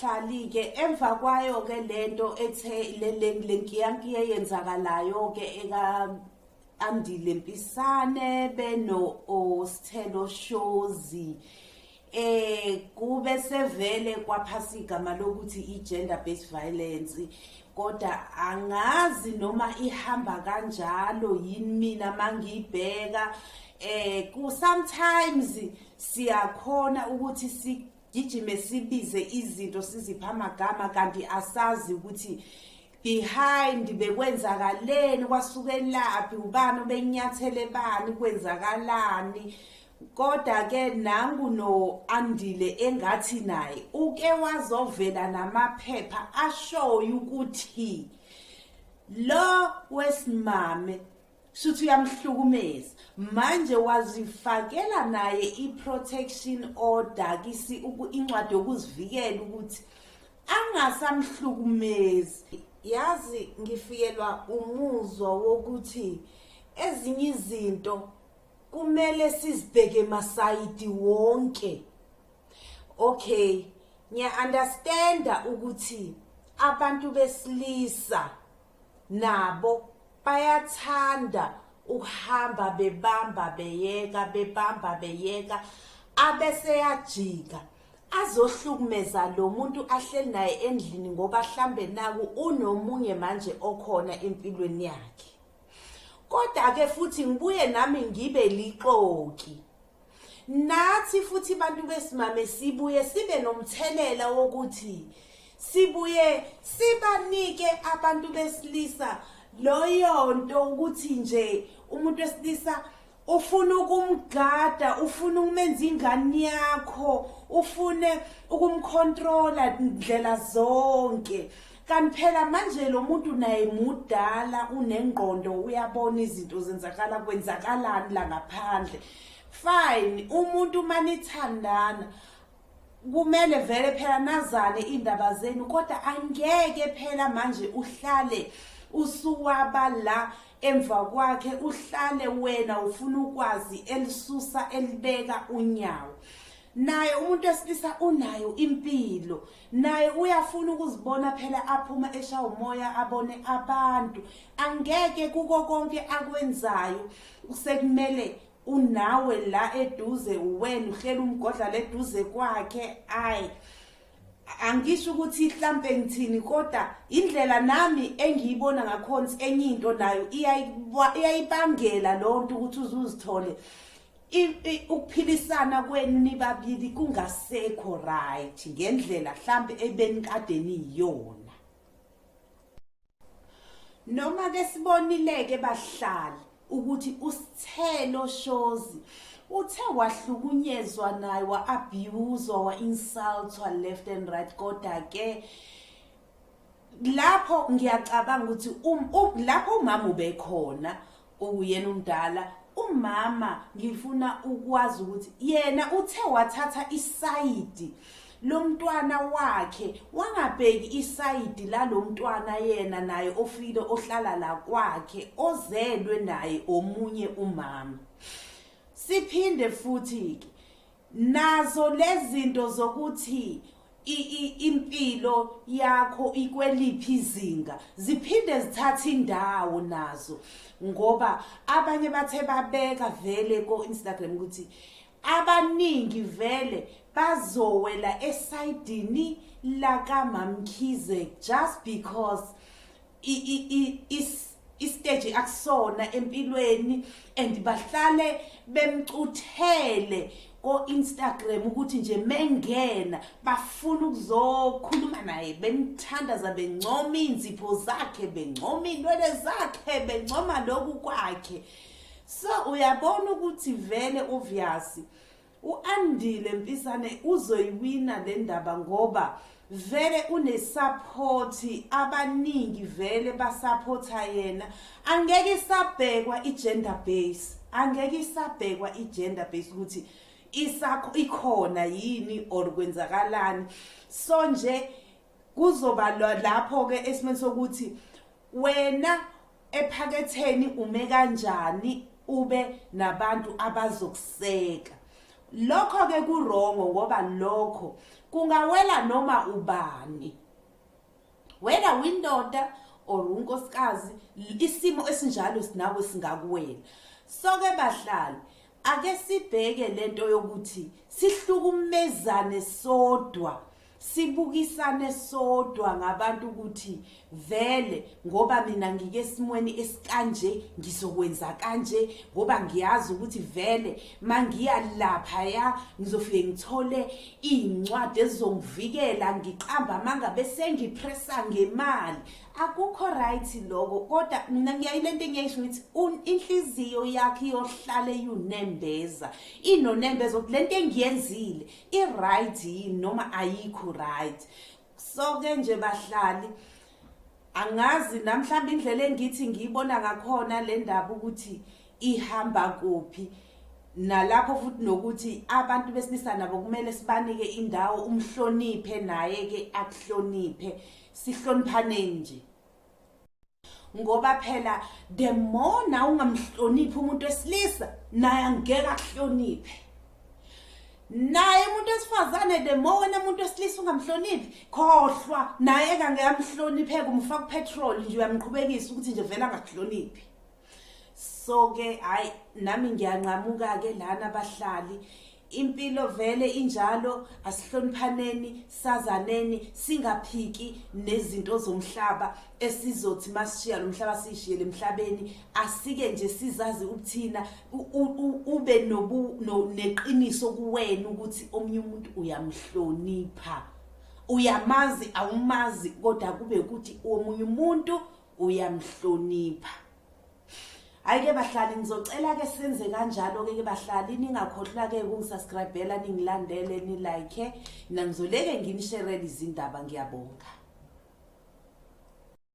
bahlali ke emva kwayo ke lento ethe lenkiyanki eyenzakalayo ke eka Andile MPISANE beno Sithelo Shozi kube sevele kwaphasa igama lokuthi i-gender based violence kodwa angazi noma ihamba kanjalo yini mina mangibheka ku sometimes siyakhona ukuthi sigijime sibize izinto sizipha amagama kanti asazi ukuthi behind bekwenzakaleni kwasukelaphi ubani obenyathele bani kwenzakalani kodwa ke nangu no Andile engathi naye uke wazovela namaphepha ashoyo ukuthi lo wesimame suthi uyamhlukumeza manje wazifakela naye i-protection order kisi incwadi yokuzivikela ukuthi angasamhlukumezi. Yazi ngifikelwa umuzwa wokuthi ezinye izinto kumele sizibheke masayidi wonke. Okay, ngiya-understanda ukuthi abantu besilisa nabo bayathanda ukuhamba bebamba beyeka abese yajika azohlukumeza lo muntu ahleli naye endlini ngoba mhlambe naku unomunye manje okhona empilweni yakhe. Kodwa ke futhi ngibuye nami ngibe liqoki nathi futhi abantu besimame sibuye sibe nomthelela wokuthi sibuye sibanike abantu besilisa loyonto ukuthi nje umuntu wesilisa ufuna ukumgada, ufuna ukumenza ingane yakho, ufune ukumcontrola indlela zonke. Kanti phela manje lo muntu naye mudala unengqondo uyabona izinto zenzakala kwenzakalani la ngaphandle. Fine, umuntu manithandana kumele vele phela nazane indaba zenu kodwa angeke phela manje uhlale usuwaba la emva kwakhe uhlale wena ufuna ukwazi elisusa elibeka unyawo. Naye umuntu wesilisa unayo impilo, naye uyafuna ukuzibona phela aphuma eshawa umoya abone abantu. Angeke kuko konke akwenzayo usekumele unawe la eduze wena uhlela umgodla leduze kwakhe. Angisho ukuthi mhlambe ngithini kodwa indlela nami engiyibona ngakhona enye into nayo iyayibangela lonto ukuthi uzuzithole ukuphilisana kwenu nibabili kungasekho right ngendlela mhlambe ebenikade niyona. Noma ke sibonileke bahlali ukuthi uSithelo Shozi uthe wahlukunyezwa naye wa-abuse wa-insultwa left and right kodwa ke lapho ngiyacabanga ukuthi lapho umama ubekhona uyena umdala umama ngifuna ukwazi ukuthi yena uthe wathatha isayidi lomntwana wakhe wangabheki isayidi la lomntwana yena naye ofile ohlala la kwakhe ozelwe naye omunye umama. Siphinde futhi nazo lezinto zokuthi impilo yakho ikweliphi izinga ziphinde zithatha indawo nazo ngoba abanye bathe babeka vele ko Instagram ukuthi abaningi vele bazowela esayidini la kaMamkhize just because istage akusona empilweni and bahlale bemcuthele ko Instagram ukuthi nje mengena bafuna ukuzokhuluma naye bemthandaza bencoma inzipho zakhe bencoma indwele zakhe bencoma lokhu kwakhe. So uyabona ukuthi vele obvious uAndile MPISANE uzoyiwina le ndaba ngoba vele unesupport abaningi vele basupporta yena. Angeke isabhekwa igender base, angeke isabhekwa igender base ukuthi isakho ikhona yini or kwenzakalani. So nje kuzoba lapho ke esimeni sokuthi wena ephaketheni ume kanjani ube nabantu abazokuseka. Lokho ke kurongo ngoba lokho kungawela noma ubani. Whether windoda or unkosikazi, isimo esinjalo sinawe singakuwela. So ke bahlali, ake sibheke lento yokuthi sihlukumezane sodwa, sibukisane sodwa ngabantu ukuthi vele ngoba mina ngike esimweni esikanje ngizokwenza kanje, ngoba ngiyazi ukuthi vele mangiya lapha ya ngizofike ngithole incwadi ezongivikela ngiqamba manga bese ngipressa ngemali. Akukho right lokho, kodwa mina ngiyayilento engiyisho ngithi inhliziyo yakhe yohlale yunembeza, inonembezo ukuthi lento engiyenzile I right yini noma ayikho right. So ke nje bahlali, angazi namhlanje indlela engithi ngiyibona ngakhona le ndaba ukuthi ihamba kuphi, nalapho futhi nokuthi abantu besilisa nabo kumele sibanike indawo, umhloniphe naye ke akuhloniphe, sihloniphane nje. Ngoba phela the more na ungamhloniphi umuntu wesilisa naye angeke akuhloniphe. Naye umuntu wesifazane the more wena umuntu wesilisa ungamhloniphi, khohlwa naye ngeke amhloniphe, kumfaka petrol nje uyamqhubekisa ukuthi nje vela angakuhloniphi. So ke hayi nami ngiyanqamuka ke lana abahlali, impilo vele injalo, asihloniphaneni, sazaneni, singaphiki nezinto zomhlaba esizothi masishiya lo mhlaba sishiyele emhlabeni, asike nje sizazi ukuthina ube neqiniso kuwena ukuthi omunye umuntu uyamhlonipha, uyamazi awumazi kodwa kube ukuthi omunye umuntu uyamhlonipha. Ayike bahlali, ngizocela ke senze kanjalo ke bahlali, ningakhohlwa ke ukungisubscribela, ningilandele, ni like, mina ngizoleke nginisherele izindaba. Ngiyabonga.